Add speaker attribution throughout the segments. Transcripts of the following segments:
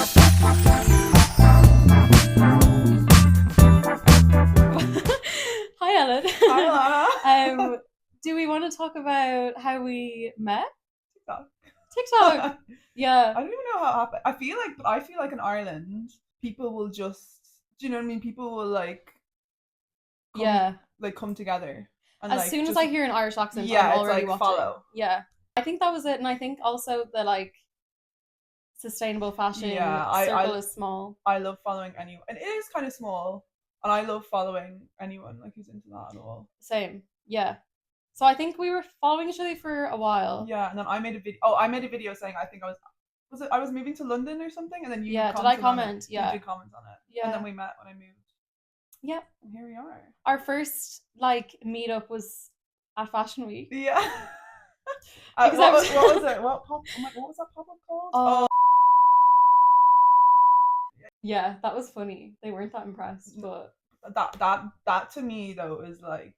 Speaker 1: Hi, Ellen.
Speaker 2: Hi, Lana.
Speaker 1: Do we want to talk about how we met?
Speaker 2: TikTok.
Speaker 1: TikTok. Yeah.
Speaker 2: I don't even know how it happened. I feel like in Ireland, people will just, do you know what I mean? People will come
Speaker 1: Yeah.
Speaker 2: come together and
Speaker 1: As soon as
Speaker 2: just,
Speaker 1: I hear an Irish accent, I'm
Speaker 2: yeah, it's
Speaker 1: already
Speaker 2: like
Speaker 1: watching.
Speaker 2: follow.
Speaker 1: Yeah. I think that was it. And I think also the sustainable fashion
Speaker 2: Yeah,
Speaker 1: circle is small.
Speaker 2: I love following anyone, and it is kind of small, and I love following anyone who's into that at all.
Speaker 1: Same. Yeah. So I think we were following each other for a while.
Speaker 2: Yeah, and then I made a video. Oh, I made a video saying I think I was moving to London or something, and then you
Speaker 1: Yeah. Did I
Speaker 2: commented on it.
Speaker 1: comment?
Speaker 2: You
Speaker 1: Yeah.
Speaker 2: did comment on it, and then
Speaker 1: Yeah.
Speaker 2: we met when I moved,
Speaker 1: Yeah.
Speaker 2: and here we are.
Speaker 1: Our first meetup was at Fashion Week.
Speaker 2: Yeah.
Speaker 1: Except
Speaker 2: what was it? What was that pop up called?
Speaker 1: Oh,
Speaker 2: Oh,
Speaker 1: yeah, that was funny. They weren't that impressed, but
Speaker 2: that to me though is like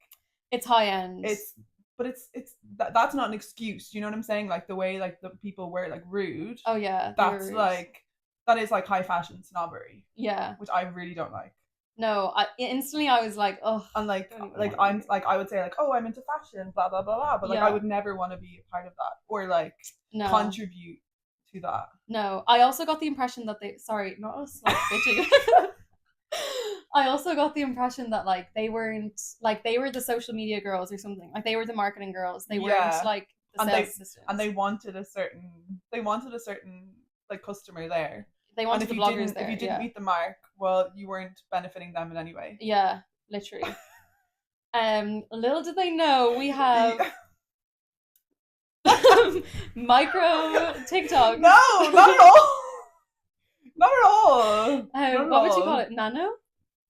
Speaker 1: it's high end.
Speaker 2: it's but that's not an excuse. You know what I'm saying? Like the way like the people wear it, like rude.
Speaker 1: Oh yeah, they
Speaker 2: That's
Speaker 1: were.
Speaker 2: like that is like high fashion snobbery,
Speaker 1: Yeah.
Speaker 2: which I really don't like.
Speaker 1: No, instantly I was like, oh,
Speaker 2: And
Speaker 1: don't even
Speaker 2: like
Speaker 1: wanna
Speaker 2: I'm like I would say like, oh, I'm into fashion, blah blah blah blah, but like I
Speaker 1: Yeah.
Speaker 2: would never want to be a part of that or like
Speaker 1: No.
Speaker 2: contribute to that.
Speaker 1: No, I also got the impression that sorry, not us like bitching. I also got the impression that they weren't they were the social media girls or something. Like they were the marketing girls. They weren't
Speaker 2: Yeah.
Speaker 1: like the
Speaker 2: And
Speaker 1: sales assistants.
Speaker 2: and they wanted a certain like customer there.
Speaker 1: They
Speaker 2: And
Speaker 1: wanted the bloggers there.
Speaker 2: if you didn't meet the mark, well, you weren't benefiting them in any way.
Speaker 1: Yeah, literally. Little did they know we have micro TikTok.
Speaker 2: No, not at all. Not at all. Not at
Speaker 1: What would you call
Speaker 2: all.
Speaker 1: it? Nano?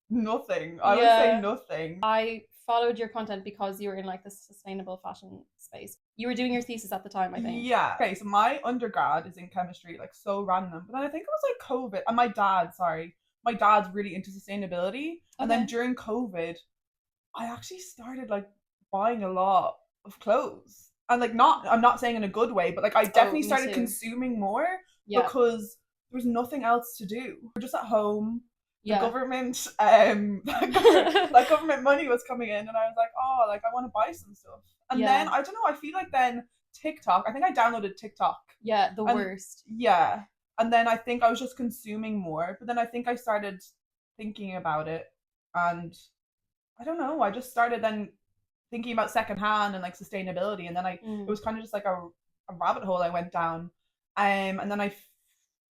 Speaker 2: Nothing. I would
Speaker 1: Yeah.
Speaker 2: say nothing.
Speaker 1: I followed your content because you were in the sustainable fashion space. You were doing your thesis at the time, I think.
Speaker 2: Yeah. Okay, so my undergrad is in chemistry, like so random. But then I think it was like COVID. And my dad's really into sustainability. And then
Speaker 1: Okay.
Speaker 2: during COVID, I actually started like buying a lot of clothes. And like I'm not saying in a good way, but like I definitely
Speaker 1: me
Speaker 2: started
Speaker 1: too.
Speaker 2: consuming more
Speaker 1: Yeah.
Speaker 2: because there was nothing else to do. We're just at home. The
Speaker 1: Yeah.
Speaker 2: government like government money was coming in, and I was like, oh, like I want to buy some stuff. And
Speaker 1: Yeah.
Speaker 2: then I don't know, I feel like then TikTok, I think I downloaded TikTok.
Speaker 1: Yeah, the
Speaker 2: And
Speaker 1: worst.
Speaker 2: yeah. And then I think I was just consuming more, but then I think I started thinking about it, and I don't know, I just started then thinking about secondhand and like sustainability, and then it was kind of just like a rabbit hole I went down. And then I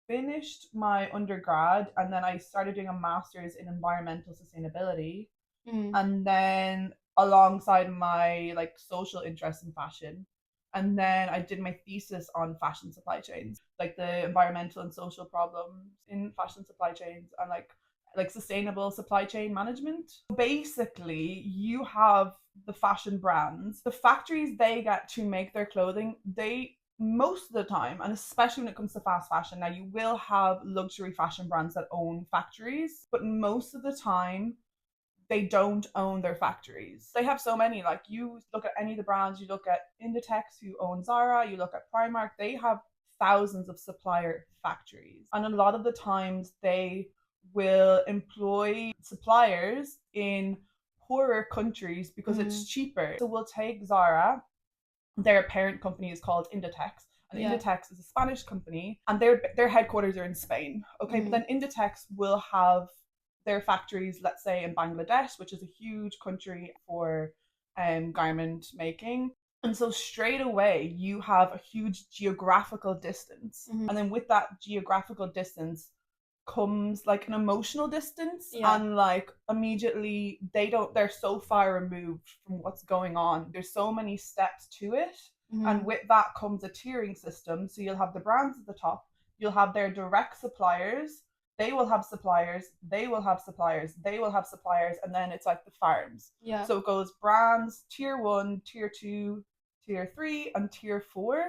Speaker 2: finished my undergrad, and then I started doing a master's in environmental sustainability, and then alongside my like social interest in fashion, and then I did my thesis on fashion supply chains, like the environmental and social problems in fashion supply chains, and like sustainable supply chain management. Basically, you have the fashion brands, the factories they get to make their clothing, they most of the time, and especially when it comes to fast fashion, now you will have luxury fashion brands that own factories, but most of the time they don't own their factories. They have so many, like you look at any of the brands, you look at Inditex who own Zara, you look at Primark, they have thousands of supplier factories, and a lot of the times they will employ suppliers in poorer countries because it's cheaper. So we'll take Zara, their parent company is called Inditex, and Inditex is a Spanish company, and their headquarters are in Spain. Okay, but then Inditex will have their factories, let's say in Bangladesh, which is a huge country for garment making. And so straight away you have a huge geographical distance. And then with that geographical distance comes like an emotional distance, and like immediately they're so far removed from what's going on. There's so many steps to it. And with that comes a tiering system. So you'll have the brands at the top, you'll have their direct suppliers, they will have suppliers, they will have suppliers, they will have suppliers, and then it's like the farms.
Speaker 1: Yeah.
Speaker 2: So it goes brands, tier 1, tier 2, tier 3, and tier 4.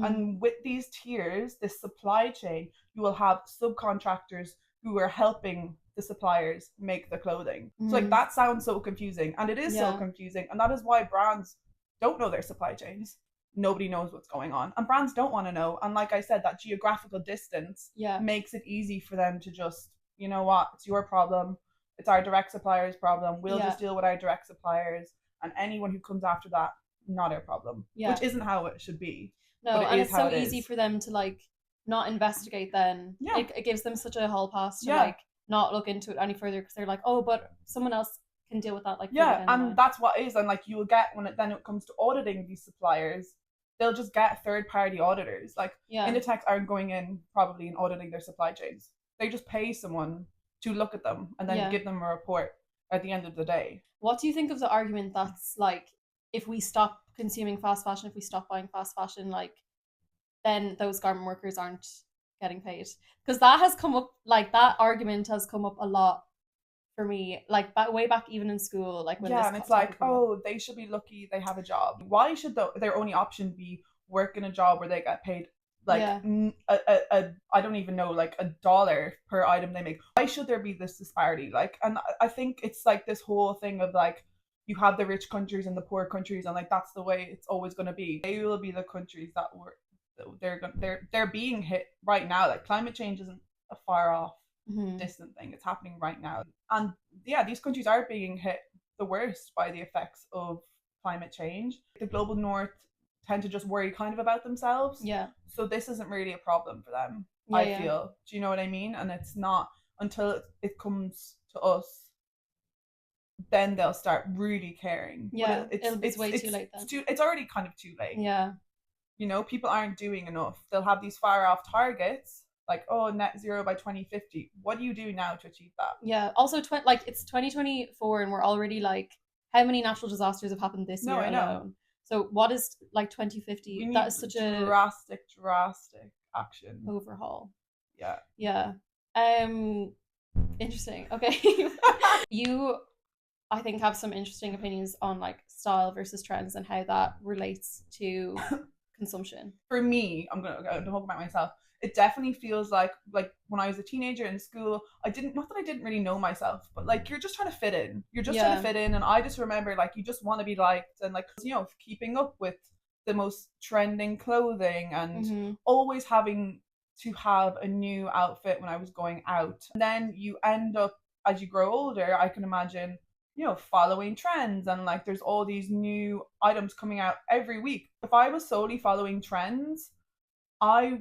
Speaker 2: And with these tiers, this supply chain, you will have subcontractors who are helping the suppliers make the clothing. So like that sounds so confusing, and it is so confusing, and that is why brands don't know their supply chains. nobody knows what's going on, and brands don't want to know. And like I said, that geographical distance makes it easy for them to just, you know what, it's your problem, it's our direct suppliers' problem, we'll just deal with our direct suppliers, and anyone who comes after that, not our problem. Which isn't how it should be.
Speaker 1: No, and it's so easy for them to like not investigate then. It gives them such a hall pass to like not look into it any further, because they're like, oh, but someone else can deal with that. Like,
Speaker 2: and that's what it is. And like, you will get, when it comes to auditing these suppliers, they'll just get third-party auditors. Like, Inditex aren't going in probably and auditing their supply chains. They just pay someone to look at them and then give them a report at the end of the day.
Speaker 1: What do you think of the argument that's like, if we stop consuming fast fashion, if we stop buying fast fashion, like, then those garment workers aren't getting paid? Because that has come up, like, that argument has come up a lot for me, like way back even in school, like when
Speaker 2: and it's like, oh, they should be lucky they have a job. Why should their only option be work in a job where they get paid like I don't even know, like $1 per item they make? Why should there be this disparity? Like, and I think it's like this whole thing of like, you have the rich countries and the poor countries, and like that's the way it's always going to be. They will be the countries that they're being hit right now. Like, climate change isn't a far off distant thing, it's happening right now. And these countries are being hit the worst by the effects of climate change. The global north tend to just worry kind of about themselves, so this isn't really a problem for them. I feel, do you know what I mean? And it's not until it comes to us, then they'll start really caring. It's way too late then. It's already kind of too late. You know, people aren't doing enough. They'll have these far off targets, like, oh, net zero by 2050. What do you do now to achieve that?
Speaker 1: Also, like, it's 2024 and we're already like, how many natural disasters have happened this year alone? So what is like 2050? That is such a
Speaker 2: drastic action
Speaker 1: overhaul.
Speaker 2: Yeah.
Speaker 1: Interesting. Okay. You, I think, have some interesting opinions on like style versus trends and how that relates to consumption.
Speaker 2: For me, I'm gonna talk about myself. It definitely feels like when I was a teenager in school, not that I didn't really know myself, but like, you're just trying to fit in. You're just trying to fit in. And I just remember, like, you just want to be liked, and like, you know, keeping up with the most trending clothing, and always having to have a new outfit when I was going out. And then you end up, as you grow older, I can imagine, you know, following trends, and like, there's all these new items coming out every week. If I was solely following trends, I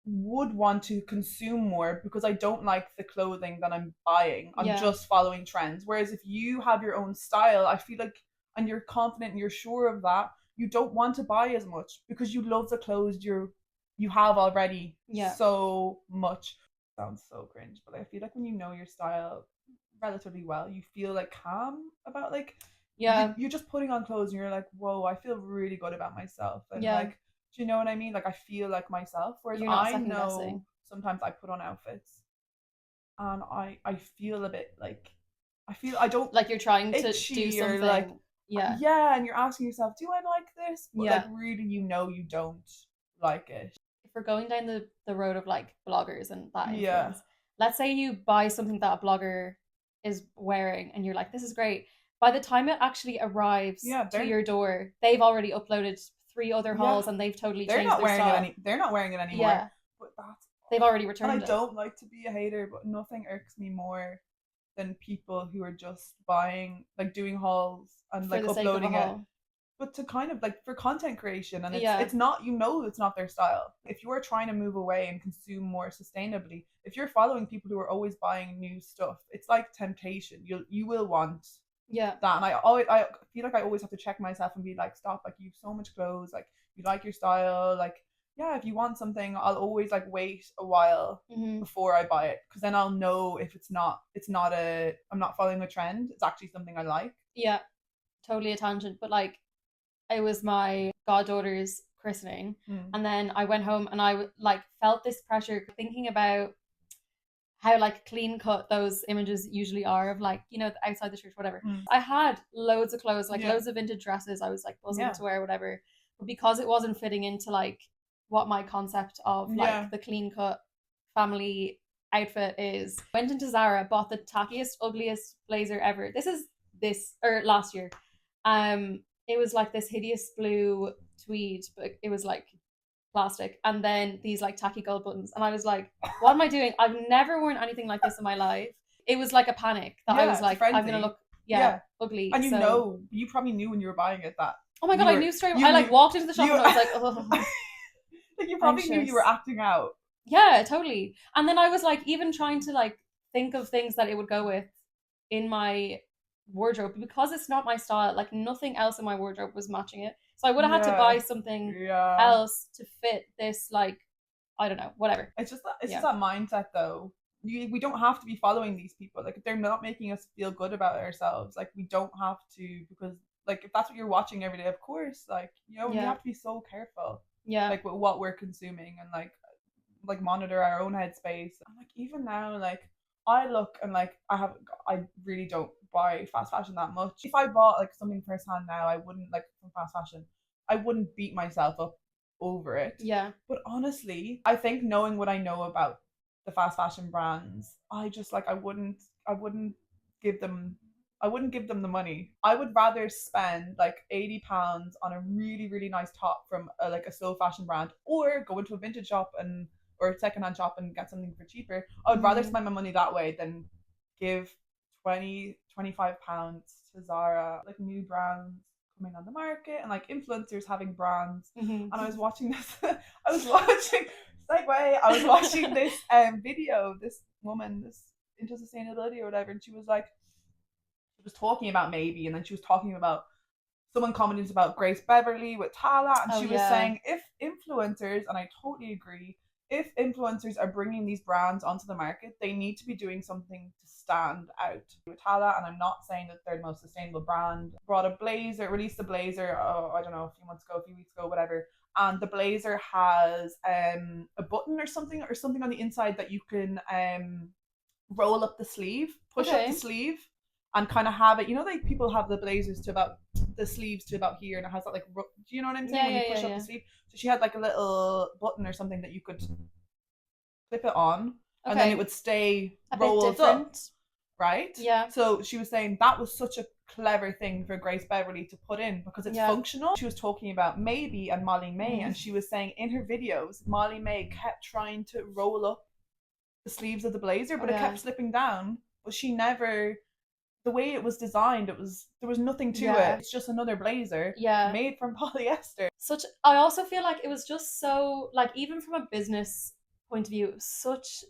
Speaker 2: would want to consume more, because I don't like the clothing that I'm buying. I'm just following trends. Whereas if you have your own style, I feel like, and you're confident and you're sure of that, you don't want to buy as much, because you love the clothes you have already so much. Sounds so cringe, but I feel like when you know your style relatively well, you feel like calm about, like, you're just putting on clothes and you're like, whoa, I feel really good about myself. And like, do you know what I mean? Like, I feel like myself. Whereas I know sometimes I put on outfits and I feel a bit like, I don't
Speaker 1: like, you're trying to do something,
Speaker 2: like, and you're asking yourself, do I like this? But like, really, you know, you don't like it.
Speaker 1: If we're going down the road of like bloggers and that influence, let's say you buy something that a blogger is wearing and you're like, this is great. By the time it actually arrives to your door, they've already uploaded 3 other hauls and they've totally changed their style.
Speaker 2: They're not wearing it anymore. But
Speaker 1: they've already returned it.
Speaker 2: And I don't like to be a hater, but nothing irks me more than people who are just buying, like, doing hauls and like uploading it, but to kind of like for content creation. And it's not, you know, it's not their style. If you are trying to move away and consume more sustainably, if you're following people who are always buying new stuff, it's like temptation. You will want that. And I feel like I always have to check myself and be like, stop, like, you have so much clothes, like, you like your style, like, if you want something, I'll always like wait a while before I buy it, because then I'll know if I'm not following a trend, it's actually something I like.
Speaker 1: Totally a tangent, but like, it was my goddaughter's christening, and then I went home and I like felt this pressure thinking about how like clean cut those images usually are of, like, you know, outside the church, whatever. I had loads of clothes, like loads of vintage dresses I was like buzzing to wear, whatever, but because it wasn't fitting into like what my concept of like the clean cut family outfit is, went into Zara, bought the tackiest, ugliest blazer ever. Last year. It was like this hideous blue tweed, but it was like plastic, and then these like tacky gold buttons, and I was like, what am I doing? I've never worn anything like this in my life. It was like a panic that I was like, I'm gonna look ugly.
Speaker 2: And
Speaker 1: so
Speaker 2: you probably knew when you were buying it that.
Speaker 1: Oh my god, I knew straight away. I like walked into the shop and I was like, oh.
Speaker 2: Like you probably knew you were acting out.
Speaker 1: Yeah, totally. And then I was like even trying to like think of things that it would go with in my wardrobe, because it's not my style. Like nothing else in my wardrobe was matching it. So I would have had to buy something else to fit this, like, I don't know, whatever.
Speaker 2: It's just that mindset though. We don't have to be following these people. Like if they're not making us feel good about ourselves, like we don't have to, because like if that's what you're watching every day, of course, like, you know, we have to be so careful. Yeah. Like with what we're consuming, and like monitor our own headspace. And like even now, like I look and like I really don't buy fast fashion that much. If I bought like something firsthand now, I wouldn't, like from fast fashion, I wouldn't beat myself up over it. Yeah. But honestly, I think knowing what I know about the fast fashion brands, I just like I wouldn't give them the money. I would rather spend like £80 on a really, really nice top from like a slow fashion brand, or go into a vintage shop or a secondhand shop and get something for cheaper. I would rather spend my money that way than give £25 to Zara, like new brands coming on the market and like influencers having brands. And I was watching this this video, this woman, this into sustainability or whatever, and she was talking about maebe, and then she was talking about someone commented about Grace Beverly with Tala, and she was saying if influencers, and I totally agree, if influencers are bringing these brands onto the market, they need to be doing something to stand out. With Tala, and I'm not saying that they're the most sustainable brand, released a blazer, I don't know, a few weeks ago, whatever. And the blazer has a button or something on the inside that you can roll up the sleeve, push up the sleeve, and kind of have it, you know, like people have the blazers to about the sleeves to about here, and it has that like, do you know what I'm saying? When you push up the sleeve. So she had like a little button or something that you could clip it on, and then it would stay rolled up, right? Yeah. So she was saying that was such a clever thing for Grace Beverly to put in, because it's functional. She was talking about maebe and Molly-Mae, and she was saying in her videos, Molly-Mae kept trying to roll up the sleeves of the blazer, but it kept slipping down. But she never, the way it was designed, there was nothing to it. It's just another blazer made from polyester.
Speaker 1: I also feel like it was just so, like, even from a business point of view, such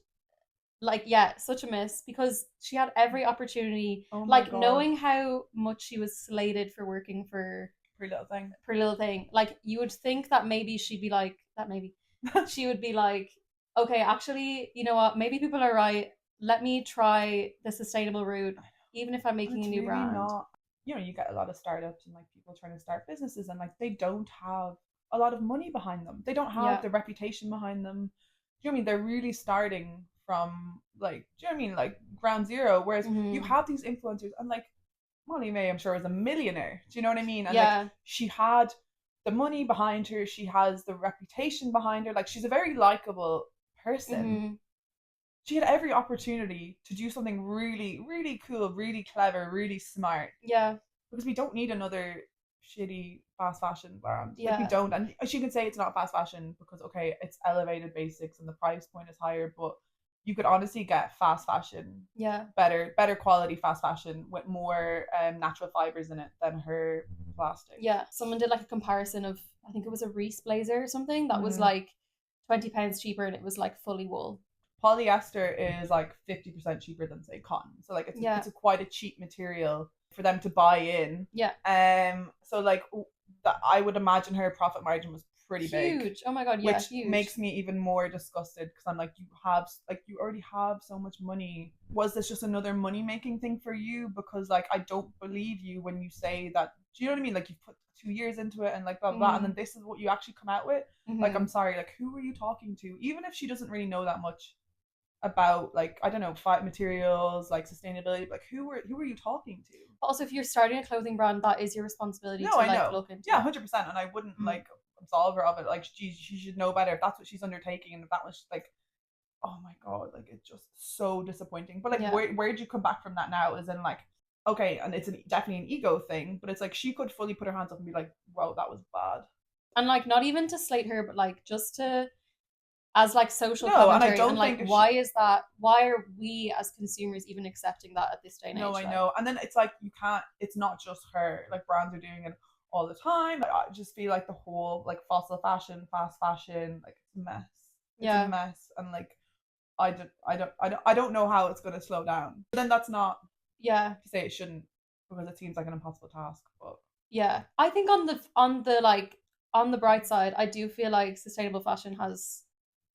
Speaker 1: a miss, because she had every opportunity, knowing how much she was slated for working for
Speaker 2: Pretty
Speaker 1: Little Thing. Like, you would think that maybe she'd be like she would be like, okay, actually, you know what, maybe people are right, let me try the sustainable route, even if I'm making a new brand.
Speaker 2: You know, you get a lot of startups and like people trying to start businesses, and like they don't have a lot of money behind them. They don't have the reputation behind them. Do you know what I mean? They're really starting from like, do you know what I mean, like ground zero. Whereas you have these influencers, and like Molly-Mae, I'm sure, is a millionaire. Do you know what I mean? And like she had the money behind her, she has the reputation behind her. Like she's a very likable person. She had every opportunity to do something really, really cool, really clever, really smart. Yeah. Because we don't need another shitty fast fashion brand. Yeah. Like we don't. And she can say it's not fast fashion because, okay, it's elevated basics and the price point is higher, but you could honestly get fast fashion. Yeah. Better quality fast fashion with more natural fibers in it than her plastic.
Speaker 1: Yeah. Someone did like a comparison of, I think it was a Reese blazer or something that was like £20 cheaper, and it was like fully wool.
Speaker 2: Polyester is like 50% cheaper than, say, cotton. So like it's quite a cheap material for them to buy in. Yeah. So like I would imagine her profit margin was pretty big.
Speaker 1: Huge. Oh my god, yeah,
Speaker 2: which makes me even more disgusted, because I'm like, you already have so much money. Was this just another money making thing for you? Because like I don't believe you when you say that. Do you know what I mean? Like you've put 2 years into it and like blah blah, and then this is what you actually come out with. Like I'm sorry, like who are you talking to? Even if she doesn't really know that much about, like, I don't know, fight materials, like sustainability, like who are you talking to?
Speaker 1: Also, if you're starting a clothing brand, that is your responsibility to like look into.
Speaker 2: Yeah, 100%. And I wouldn't like absolve her of it. Like she should know better if that's what she's undertaking, and if that was like, oh my god, like it's just so disappointing. But like where'd you come back from that now? As in like, okay, and it's definitely an ego thing, but it's like she could fully put her hands up and be like, wow, that was bad.
Speaker 1: And like not even to slate her, but like just to as like social
Speaker 2: No, and I
Speaker 1: commentary,
Speaker 2: don't
Speaker 1: and like
Speaker 2: think it
Speaker 1: why is that, why are we as consumers even accepting that at this day and age?
Speaker 2: No, I
Speaker 1: Like,
Speaker 2: know. And then it's like you can't. It's not just her. Like brands are doing it all the time. I just feel like the whole like fossil fashion, fast fashion, like it's a mess. It's a
Speaker 1: yeah,
Speaker 2: mess, and like I don't know how it's gonna slow down. But then that's not
Speaker 1: yeah,
Speaker 2: to say it shouldn't, because it seems like an impossible task. But
Speaker 1: yeah. I think on the like on the bright side, I do feel like sustainable fashion has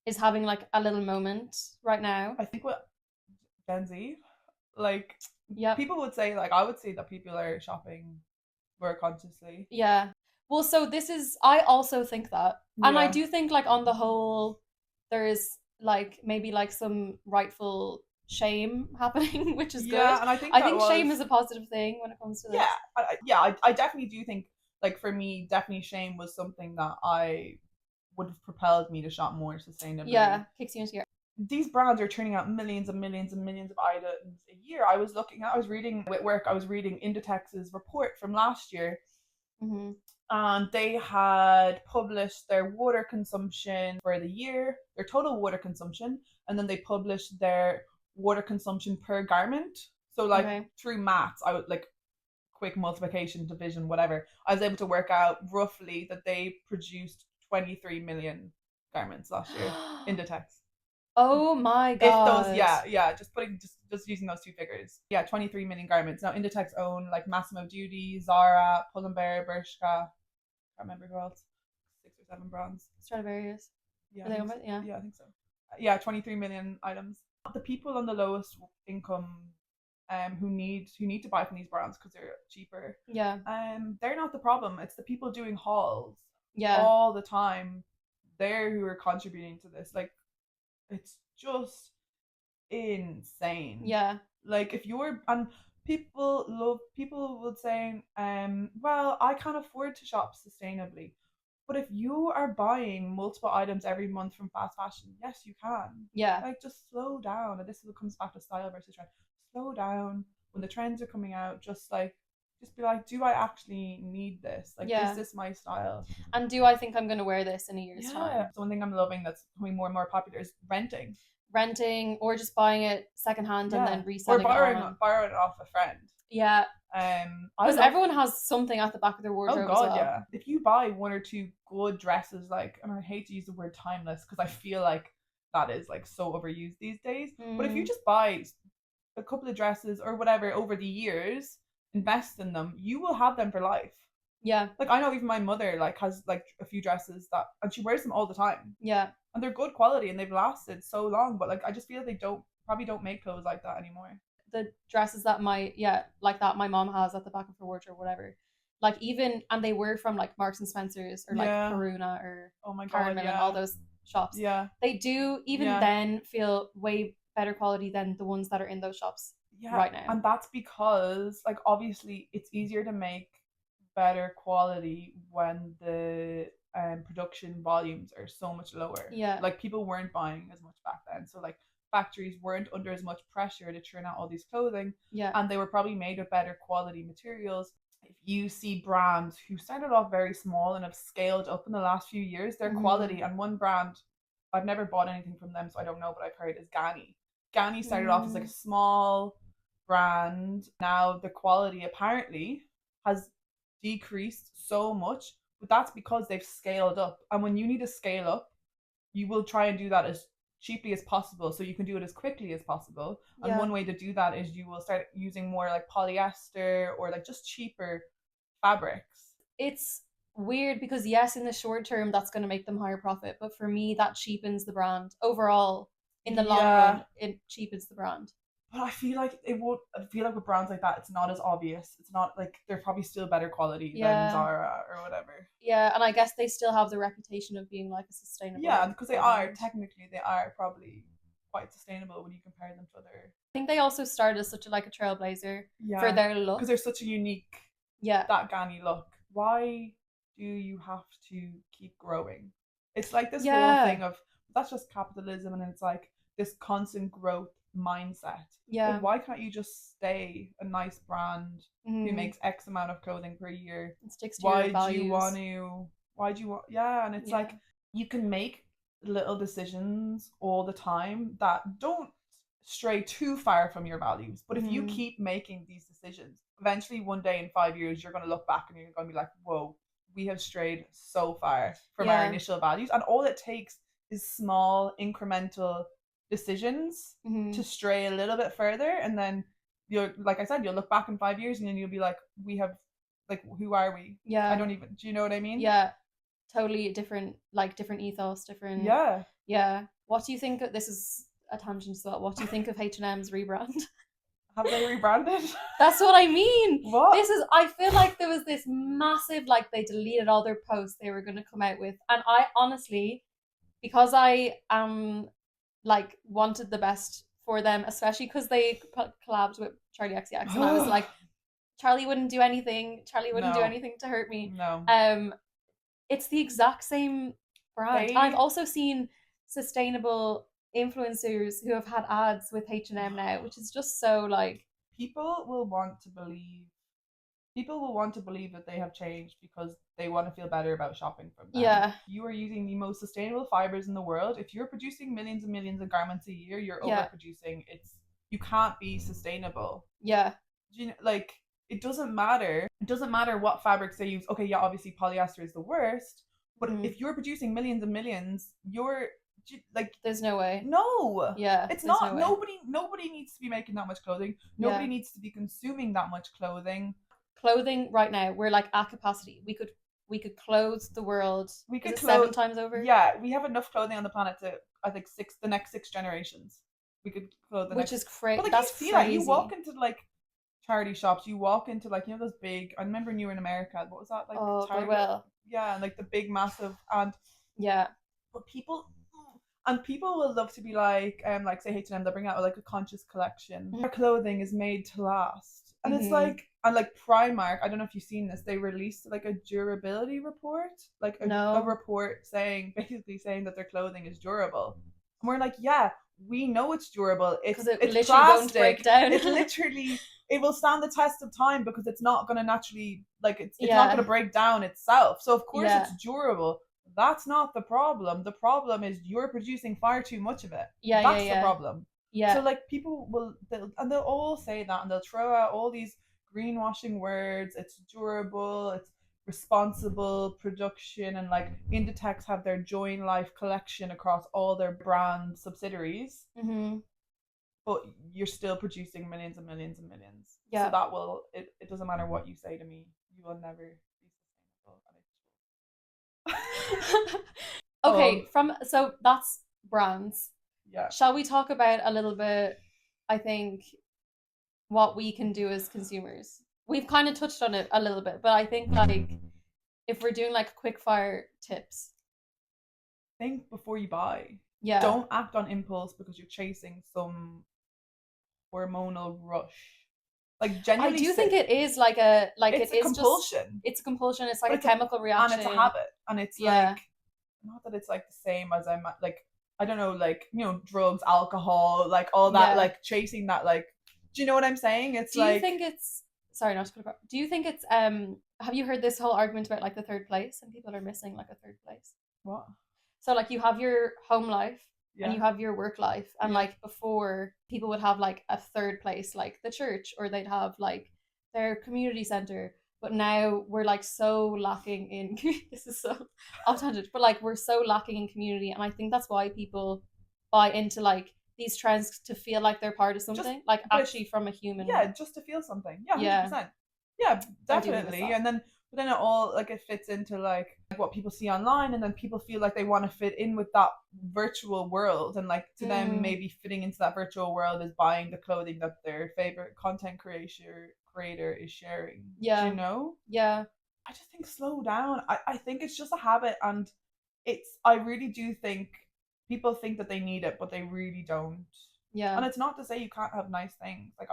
Speaker 1: is having like a little moment right now.
Speaker 2: I think what Gen Z, like
Speaker 1: Yep.
Speaker 2: people would say, like I would say that people are shopping more consciously.
Speaker 1: Yeah. Well, so this is, I also think that. And I
Speaker 2: Yeah.
Speaker 1: do think, like, on the whole, there is, like, maybe, like, some rightful shame happening, which is good.
Speaker 2: Yeah, and I think
Speaker 1: I
Speaker 2: that
Speaker 1: think shame
Speaker 2: was
Speaker 1: is a positive thing when it comes to
Speaker 2: yeah,
Speaker 1: this.
Speaker 2: I definitely do think like for me, definitely shame was something that I would have propelled me to shop more sustainably.
Speaker 1: Yeah, kicks you into gear.
Speaker 2: These brands are turning out millions and millions and millions of items a year. I was reading at work, I was reading Inditex's report from last year,
Speaker 1: Mm-hmm.
Speaker 2: and they had published their water consumption for the year, their total water consumption, and then they published their water consumption per garment. So like
Speaker 1: Okay.
Speaker 2: through maths, I would like quick multiplication, division, whatever, I was able to work out roughly that they produced 23 million garments last year. Inditex.
Speaker 1: Oh my
Speaker 2: If those,
Speaker 1: God.
Speaker 2: just using those two figures, yeah, 23 million garments. Now Inditex own like Massimo Duty, Zara, Pull&Bear, Bershka. I can't remember who else. 6 or 7 brands.
Speaker 1: Stradivarius.
Speaker 2: Yeah,
Speaker 1: Are they on it? Yeah.
Speaker 2: yeah, I think so. Yeah, 23 million items. The people on the lowest income who need to buy from these brands because they're cheaper.
Speaker 1: Yeah.
Speaker 2: They're not the problem. It's the people doing hauls
Speaker 1: Yeah.
Speaker 2: all the time. They're who are contributing to this. Like it's just insane.
Speaker 1: Yeah.
Speaker 2: Like if you're and people would say, well, I can't afford to shop sustainably. But if you are buying multiple items every month from fast fashion, yes, you can.
Speaker 1: Yeah.
Speaker 2: Like just slow down. And this comes back to style versus trend. Slow down when the trends are coming out. Just be like, do I actually need this? Like,
Speaker 1: Yeah.
Speaker 2: is this my style?
Speaker 1: And do I think I'm going to wear this in a year's time?
Speaker 2: So one thing I'm loving that's becoming more and more popular is renting.
Speaker 1: Renting or just buying it secondhand and then
Speaker 2: Or
Speaker 1: reselling
Speaker 2: borrowing
Speaker 1: it on.
Speaker 2: it off a friend.
Speaker 1: Yeah. Because everyone has something at the back of their wardrobe.
Speaker 2: Oh God,
Speaker 1: as well.
Speaker 2: yeah. If you buy 1 or 2 good dresses, like, and I hate to use the word timeless because I feel like that is like so overused these days. But if you just buy a couple of dresses or whatever over the years, invest in them, you will have them for life.
Speaker 1: Yeah.
Speaker 2: Like I know even my mother like has like a few dresses that, and she wears them all the time.
Speaker 1: Yeah.
Speaker 2: And they're good quality and they've lasted so long. But like I just feel they probably don't make clothes like that anymore.
Speaker 1: The dresses that my mom has at the back of her wardrobe, whatever. Like even, and they were from like Marks and Spencer's or like Karuna or
Speaker 2: oh my
Speaker 1: Karen
Speaker 2: God,
Speaker 1: Millen, all those shops.
Speaker 2: Yeah.
Speaker 1: They do even then feel way better quality than the ones that are in those shops right now.
Speaker 2: And that's because like obviously it's easier to make better quality when the production volumes are so much lower.
Speaker 1: Yeah.
Speaker 2: Like people weren't buying as much back then. So like factories weren't under as much pressure to churn out all these clothing.
Speaker 1: Yeah.
Speaker 2: And they were probably made of better quality materials. If you see brands who started off very small and have scaled up in the last few years, their quality, and one brand, I've never bought anything from them, so I don't know, but I've heard is Ganni. Ganni started off as like a small brand. Now the quality apparently has decreased so much, but that's because they've scaled up. And when you need to scale up, you will try and do that as cheaply as possible so you can do it as quickly as possible. And one way to do that is you will start using more like polyester or like just cheaper fabrics.
Speaker 1: It's weird because yes, in the short term that's going to make them higher profit, but for me that cheapens the brand overall. In the long run, it cheapens the brand.
Speaker 2: But I feel like with brands like that, it's not as obvious. It's not like they're probably still better quality than Zara or whatever.
Speaker 1: Yeah, and I guess they still have the reputation of being like a sustainable.
Speaker 2: Yeah, because they are probably quite sustainable when you compare them to other.
Speaker 1: I think they also started as such a trailblazer for their look.
Speaker 2: Because they're such a unique.
Speaker 1: Yeah.
Speaker 2: That Ganni look. Why do you have to keep growing? It's like this whole thing of that's just capitalism, and it's like this constant growth mindset.
Speaker 1: Yeah.
Speaker 2: Like, why can't you just stay a nice brand who makes X amount of clothing per year?
Speaker 1: And sticks to your values.
Speaker 2: Do you want to Why do you want? Yeah, and it's
Speaker 1: Yeah.
Speaker 2: like you can make little decisions all the time that don't stray too far from your values. But if you
Speaker 1: Mhm.
Speaker 2: keep making these decisions, eventually one day in 5 years, you're going to look back and you're going to be like, whoa, we have strayed so far from our
Speaker 1: Yeah.
Speaker 2: initial values. And all it takes is small incremental decisions
Speaker 1: Mhm.
Speaker 2: to stray a little bit further. And then you're, like I said, you'll look back in 5 years and then you'll be like, we have, like, who are we? I
Speaker 1: Yeah.
Speaker 2: don't even, do you know what I mean?
Speaker 1: Yeah. Totally different, like different ethos, different.
Speaker 2: Yeah.
Speaker 1: Yeah. What do you think of, this is a tangent as well. What do you think of H&M's rebrand?
Speaker 2: Have they rebranded?
Speaker 1: That's what I mean.
Speaker 2: What?
Speaker 1: This is, I feel like there was this massive, like they deleted all their posts they were going to come out with. And I honestly, because I like wanted the best for them, especially because they collabed with Charlie XCX, and I was like, Charlie wouldn't do anything. Charlie wouldn't do
Speaker 2: No.
Speaker 1: anything to hurt me.
Speaker 2: No.
Speaker 1: It's the exact same brand.
Speaker 2: They-
Speaker 1: And I've also seen sustainable influencers who have had ads with H&M now, which is just so like,
Speaker 2: People will want to believe that they have changed because they want to feel better about shopping from them.
Speaker 1: yeah,
Speaker 2: You are using the most sustainable fibers in the world. If you're producing millions and millions of garments a year, you're
Speaker 1: Yeah.
Speaker 2: overproducing. You can't be sustainable.
Speaker 1: yeah,
Speaker 2: Do you know, like, it doesn't matter. It doesn't matter what fabrics they use. Okay, yeah, obviously polyester is the worst, but
Speaker 1: Mhm.
Speaker 2: if you're producing millions and millions, you're like,
Speaker 1: there's no way.
Speaker 2: no,
Speaker 1: Yeah,
Speaker 2: it's
Speaker 1: there's
Speaker 2: not.
Speaker 1: no way.
Speaker 2: Nobody needs to be making that much clothing. Nobody
Speaker 1: Yeah.
Speaker 2: needs to be consuming that much clothing.
Speaker 1: Clothing right now, we're like at capacity. We could clothe the world.
Speaker 2: We
Speaker 1: Is
Speaker 2: could
Speaker 1: it
Speaker 2: clothe
Speaker 1: 7 times over?
Speaker 2: Yeah, we have enough clothing on the planet to, I think, the next 6 generations. We could clothe the
Speaker 1: Which
Speaker 2: next.
Speaker 1: is crazy.
Speaker 2: But like,
Speaker 1: That's
Speaker 2: you see
Speaker 1: crazy.
Speaker 2: that you walk into like charity shops, you walk into, like, you know, those big. I remember when you were in America. What was that, like?
Speaker 1: Oh,
Speaker 2: Target?
Speaker 1: Goodwill.
Speaker 2: Yeah, and like the big, massive, and
Speaker 1: Yeah.
Speaker 2: but people will love to be like say H&M, they'll bring out like a conscious collection.
Speaker 1: Mhm.
Speaker 2: Their clothing is made to last, and it's
Speaker 1: Mhm.
Speaker 2: like, and like Primark, I don't know if you've seen this, they released like a durability report, like a
Speaker 1: No.
Speaker 2: report basically saying that their clothing is durable, and we're like, yeah, we know it's durable. It's
Speaker 1: 'Cause it
Speaker 2: it's
Speaker 1: literally won't break
Speaker 2: plastic.
Speaker 1: down.
Speaker 2: It literally, it will stand the test of time because it's not going to naturally, like, it's not
Speaker 1: Yeah.
Speaker 2: going to break down itself. So of course
Speaker 1: Yeah.
Speaker 2: it's durable. That's not the problem. The problem is you're producing far too much of it.
Speaker 1: Yeah,
Speaker 2: That's
Speaker 1: yeah.
Speaker 2: the problem.
Speaker 1: Yeah.
Speaker 2: So like, people will, they'll all say that, and they'll throw out all these greenwashing words. It's durable. It's responsible production, and like Inditex have their Join Life collection across all their brand subsidiaries.
Speaker 1: Mm-hmm.
Speaker 2: But you're still producing millions and millions and millions.
Speaker 1: Yeah.
Speaker 2: So that will, it doesn't matter what you say to me, you will never be sustainable.
Speaker 1: Okay, so that's brands.
Speaker 2: Yeah.
Speaker 1: Shall we talk about a little bit, I think, what we can do as consumers? We've kind of touched on it a little bit, but I think like if we're doing like quick fire tips.
Speaker 2: Think before you buy.
Speaker 1: Yeah.
Speaker 2: Don't act on impulse because you're chasing some hormonal rush. Like, genuinely,
Speaker 1: I do think it is like a
Speaker 2: it's a compulsion.
Speaker 1: It's a compulsion. It's like
Speaker 2: But
Speaker 1: a chemical reaction,
Speaker 2: and it's a habit, and it's
Speaker 1: Yeah.
Speaker 2: like, not that it's like the same as I'm like, I don't know, like, you know, drugs, alcohol, like all that,
Speaker 1: Yeah.
Speaker 2: like chasing that, like, do you know what I'm saying? It's
Speaker 1: Do
Speaker 2: like,
Speaker 1: you think it's, sorry, not to put it, do you think it's have you heard this whole argument about like the third place and people are missing like a third place?
Speaker 2: what?
Speaker 1: So like you have your home life
Speaker 2: Yeah.
Speaker 1: and you have your work life, and
Speaker 2: Yeah.
Speaker 1: like before people would have like a third place like the church, or they'd have like their community center, but now we're like so lacking in this is so off tangent, but like we're so lacking in community, and I think that's why people buy into like these trends to feel like they're part of something, like actually from a human.
Speaker 2: Yeah, just to feel something. Yeah, 100%. Yeah, definitely. And then, but then it all, like, it fits into like what people see online, and then people feel like they want to fit in with that virtual world, and like to them maybe fitting into that virtual world is buying the clothing that their favorite content creator is sharing.
Speaker 1: Yeah.
Speaker 2: Do you know?
Speaker 1: Yeah.
Speaker 2: I just think slow down. I think it's just a habit, and I really do think people think that they need it, but they really don't.
Speaker 1: Yeah.
Speaker 2: And it's not to say you can't have nice things. Like,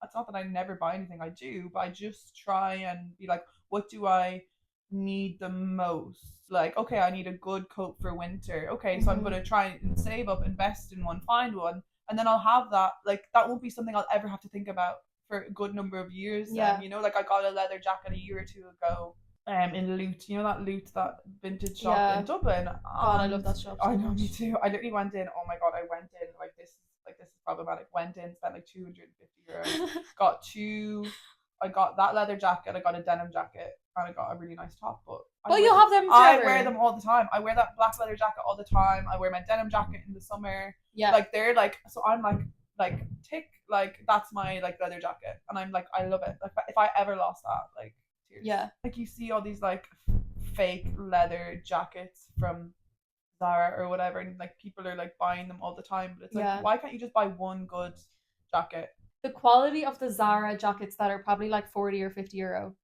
Speaker 2: it's not that I never buy anything, I do, but I just try and be like, what do I need the most? Like, okay, I need a good coat for winter. Okay, so I'm going to try and save up, invest in one, find one, and then I'll have that. Like, that won't be something I'll ever have to think about for a good number of years.
Speaker 1: Yeah.
Speaker 2: You know, like, I got a leather jacket a year or two ago, in Loot, you know that Loot, that vintage shop
Speaker 1: Yeah.
Speaker 2: in Dublin.
Speaker 1: God, I
Speaker 2: And
Speaker 1: love that shop
Speaker 2: I
Speaker 1: so
Speaker 2: know, me
Speaker 1: much.
Speaker 2: too. I literally went in. Oh my god, I went in like this is problematic. Went in, spent like €250. Got two. I got that leather jacket. I got a denim jacket, and I got a really nice top. But
Speaker 1: But you'll have them
Speaker 2: I
Speaker 1: forever.
Speaker 2: wear them all the time. I wear that black leather jacket all the time. I wear my denim jacket in the summer.
Speaker 1: Yeah.
Speaker 2: Like they're like, so I'm like tick, like that's my like leather jacket, and I'm like, I love it. Like if I ever lost that, like tears.
Speaker 1: Yeah.
Speaker 2: Like you see all these like fake leather jackets from Zara or whatever, and like people are like buying them all the time. But it's like,
Speaker 1: Yeah.
Speaker 2: why can't you just buy one good jacket?
Speaker 1: The quality of the Zara jackets that are probably like 40 or €50,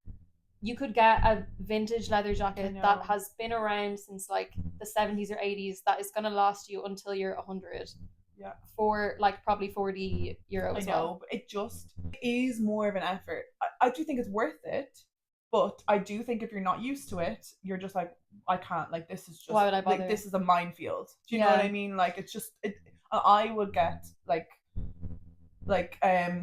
Speaker 1: you could get a vintage leather jacket that has been around since like the 70s or 80s that is going to last you until you're 100.
Speaker 2: Yeah.
Speaker 1: For like probably €40 as well.
Speaker 2: I know, but it just is more of an effort. I do think it's worth it, but I do think if you're not used to it, you're just like, I can't, like this is just,
Speaker 1: why would I bother?
Speaker 2: Like this is a minefield. Do you know what I mean? Like it's just I would get like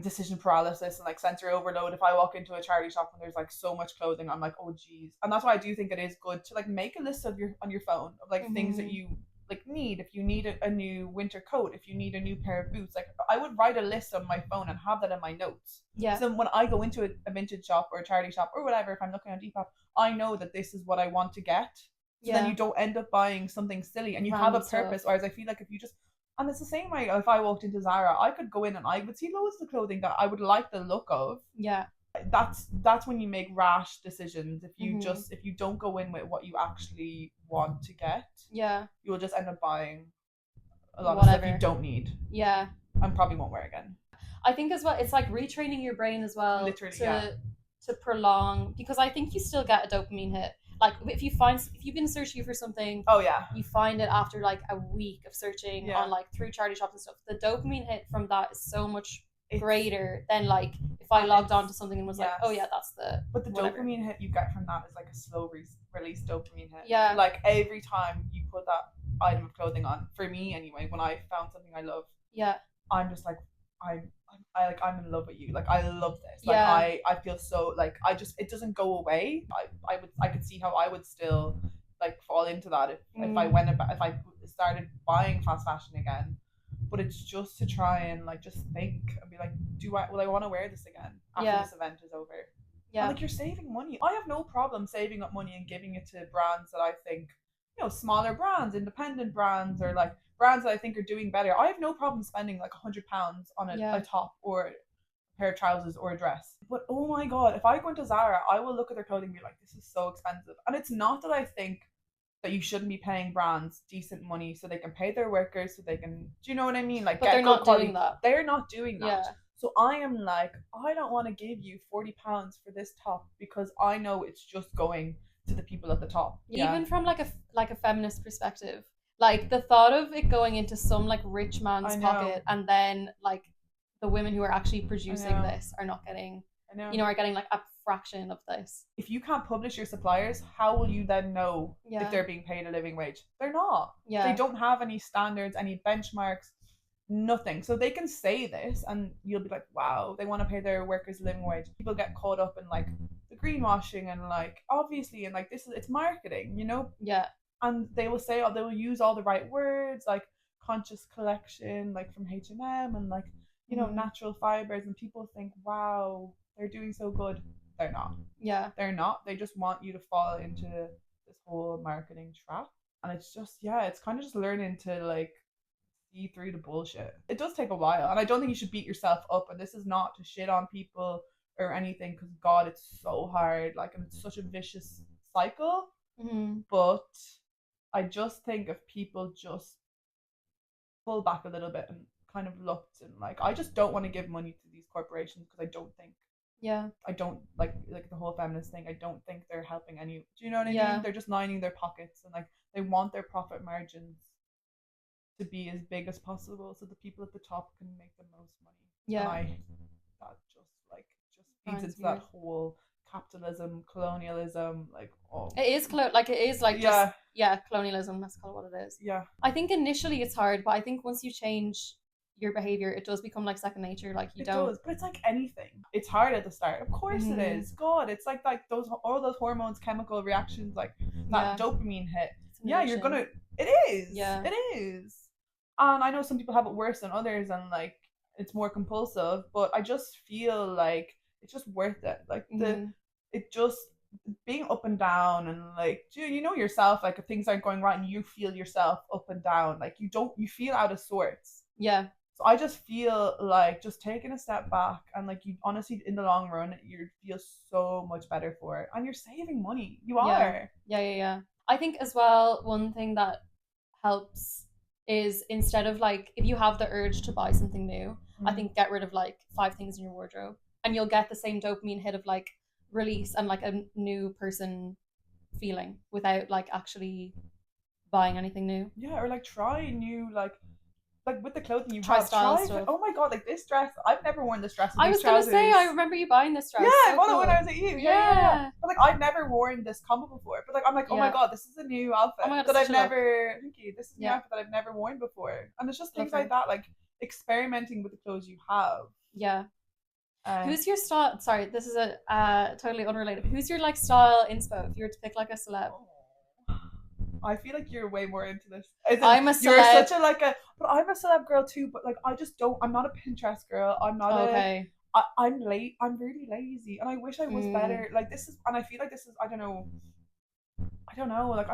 Speaker 2: decision paralysis and like sensory overload if I walk into a charity shop and there's like so much clothing. I'm like, oh geez. And that's why I do think it is good to like make a list of on your phone of like things that you like need. If you need a new winter coat, if you need a new pair of boots, like I would write a list on my phone and have that in my notes.
Speaker 1: Yeah.
Speaker 2: So when I go into a vintage shop or a charity shop or whatever, if I'm looking on Depop, I know that this is what I want to get. So then you don't end up buying something silly and you have a purpose. Whereas I feel like if you just, and it's the same way if I walked into Zara, I could go in and I would see loads of clothing that I would like the look of.
Speaker 1: Yeah.
Speaker 2: That's when you make rash decisions. If you if you don't go in with what you actually want to get, you will just end up buying a lot of stuff you don't need.
Speaker 1: Yeah.
Speaker 2: And probably won't wear again.
Speaker 1: I think as well, it's like retraining your brain as well. Literally, to prolong, because I think you still get a dopamine hit. Like if you've been searching for something, you find it after like a week of searching on like through charity shops and stuff. The dopamine hit from that is so much greater than like if I logged on to something and was like, oh yeah, that's the.
Speaker 2: But the dopamine hit you get from that is like a slow release dopamine hit.
Speaker 1: Yeah.
Speaker 2: Like every time you put that item of clothing on, for me anyway, when I found something I love, I'm just like I'm in love with you. Like I love this. Like I feel so like it doesn't go away. I could see how I would still like fall into that if I started buying fast fashion again. But it's just to try and like just think and be like, will I want to wear this again after this event is over? Yeah. And like you're saving money. I have no problem saving up money and giving it to brands that I think, smaller brands, independent brands, or like brands that I think are doing better. I have no problem spending like £100 on a top or a pair of trousers or a dress. But oh my god, if I go into Zara, I will look at their clothing and be like, this is so expensive. And it's not that I think that you shouldn't be paying brands decent money so they can pay their workers, so they can, do you know what I mean? Like,
Speaker 1: but they're not doing that.
Speaker 2: They're not doing that. Yeah. So I am like, I don't want to give you £40 for this top because I know it's just going to the people at the top.
Speaker 1: Even from like a feminist perspective, like the thought of it going into some like rich man's pocket and then like the women who are actually producing this are not getting, are getting like a fraction of this.
Speaker 2: If you can't publish your suppliers, how will you then know if they're being paid a living wage? They're not. They don't have any standards, any benchmarks, nothing. So they can say this and you'll be like, wow, they want to pay their workers a living wage. People get caught up in like the greenwashing and like obviously and like it's marketing, Yeah. And they will say, they will use all the right words like conscious collection, like from H&M and like, natural fibers, and people think, wow, they're doing so good. They're not. Yeah. They're not. They just want you to fall into this whole marketing trap. And it's just, it's kind of just learning to like see through the bullshit. It does take a while. And I don't think you should beat yourself up. And this is not to shit on people or anything, because God, it's so hard. Like, and it's such a vicious cycle. Mm-hmm. But I just think if people just pull back a little bit and kind of looked and like, I just don't want to give money to these corporations because I don't think I don't like the whole feminist thing. I don't think they're helping any. Do you know what I mean? They're just lining their pockets and like they want their profit margins to be as big as possible so the people at the top can make the most money. Yeah. And that just feeds into that whole capitalism, colonialism, like
Speaker 1: it is colonialism. That's called what it is. Yeah. I think initially it's hard, but I think once you change your behavior, it does become like second nature. Like you
Speaker 2: It
Speaker 1: don't.
Speaker 2: does, but it's like anything. It's hard at the start. Of course it is. God, it's like those all those hormones, chemical reactions, like that dopamine hit. Yeah, you're gonna. It is.
Speaker 1: Yeah.
Speaker 2: It is. And I know some people have it worse than others, and like it's more compulsive. But I just feel like it's just worth it. Like it just being up and down, and like you know yourself. Like if things aren't going right, and you feel yourself up and down, like you feel out of sorts.
Speaker 1: Yeah.
Speaker 2: So I just feel like just taking a step back, and like you honestly in the long run you feel so much better for it, and you're saving money. You are.
Speaker 1: Yeah. I think as well, one thing that helps is instead of like, if you have the urge to buy something new, I think get rid of like 5 things in your wardrobe, and you'll get the same dopamine hit of like release and like a new person feeling without like actually buying anything new.
Speaker 2: Yeah, or like try new like with the clothing you
Speaker 1: try
Speaker 2: have,
Speaker 1: style stuff.
Speaker 2: Oh my god, like this dress, I've never worn this dress.
Speaker 1: I was gonna say, I remember you buying this dress.
Speaker 2: Yeah,
Speaker 1: so
Speaker 2: well,
Speaker 1: cool.
Speaker 2: when I was at you. Yeah. But like I've never worn this combo before. But like I'm like, oh my god, this is a new outfit that I've never. Thank you. This is a new outfit that I've never worn before, and it's just things like that, like experimenting with the clothes you have.
Speaker 1: Yeah. Who's your style? Sorry, this is a totally unrelated. Who's your like style inspo if you were to pick like a celeb?
Speaker 2: I feel like you're way more into this.
Speaker 1: I'm a celeb.
Speaker 2: You're such a but I'm a celeb girl too. But like I just don't. I'm not a Pinterest girl. I'm not I'm late. I'm really lazy, and I wish I was better. Like this is, and I feel like this is. I don't know. Like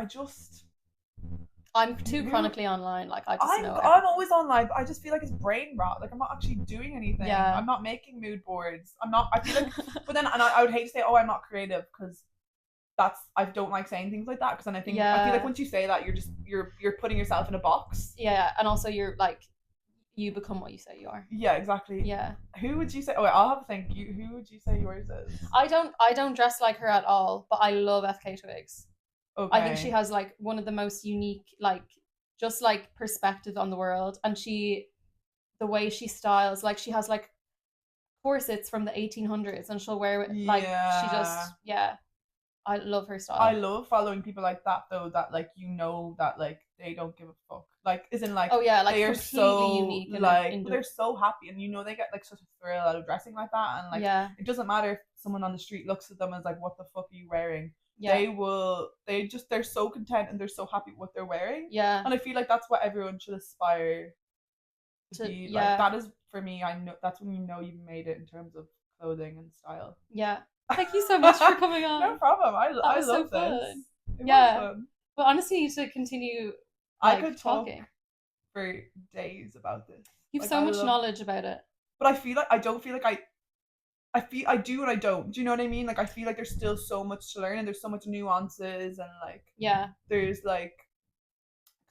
Speaker 2: I'm
Speaker 1: too chronically online. Like I just know.
Speaker 2: I'm always online, but I just feel like it's brain rot. Like I'm not actually doing anything.
Speaker 1: Yeah.
Speaker 2: I'm not making mood boards. I'm not. I feel like, but then, and I would hate to say, oh, I'm not creative, because I don't like saying things like that, because then I feel like once you say that, you're putting yourself in a box.
Speaker 1: Yeah, and also you're like, you become what you say you are.
Speaker 2: Yeah, exactly.
Speaker 1: Yeah.
Speaker 2: Who would you say? Oh, wait, I'll have a think. Who would you say yours is?
Speaker 1: I don't dress like her at all, but I love FK Twigs.
Speaker 2: Okay.
Speaker 1: I think she has like one of the most unique, like just like perspective on the world, and the way she styles, like she has like corsets from the 1800s, and she'll wear it like she just I love her style.
Speaker 2: I love following people like that though, that like that like they don't give a fuck. Like isn't like
Speaker 1: like
Speaker 2: they are so
Speaker 1: unique and
Speaker 2: like they're so happy, and they get like such a thrill out of dressing like that, and like it doesn't matter if someone on the street looks at them and is like, what the fuck are you wearing? They're so content, and they're so happy with what they're wearing.
Speaker 1: Yeah.
Speaker 2: And I feel like that's what everyone should aspire to be. Like that is, for me, I know that's when you've made it in terms of clothing and style.
Speaker 1: Yeah. Thank you so much for coming on.
Speaker 2: No problem. I love
Speaker 1: so
Speaker 2: this.
Speaker 1: Fun.
Speaker 2: It was fun.
Speaker 1: But honestly, you need to continue.
Speaker 2: I could talk for days about this.
Speaker 1: You have so much knowledge about it.
Speaker 2: But I feel like I don't feel like I do and I don't. Do you know what I mean? Like I feel like there's still so much to learn, and there's so much nuances, and like there's like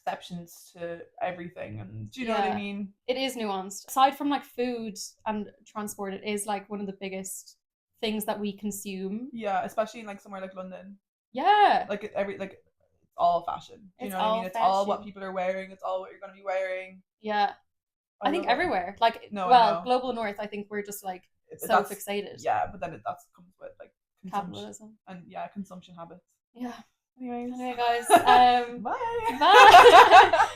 Speaker 2: exceptions to everything, and do you know what I mean?
Speaker 1: It is nuanced. Aside from like food and transport, it is like one of the biggest things that we consume.
Speaker 2: Yeah, especially in like somewhere like London.
Speaker 1: Yeah.
Speaker 2: Like it's all fashion. Do you know what I mean? It's all what people are wearing. It's all what you're gonna be wearing.
Speaker 1: Yeah. I think everywhere. Like global north, I think we're just like so fixated.
Speaker 2: Yeah, but then that comes with like
Speaker 1: capitalism
Speaker 2: and consumption habits.
Speaker 1: Yeah.
Speaker 2: Anyway,
Speaker 1: guys.
Speaker 2: Bye.
Speaker 1: Bye.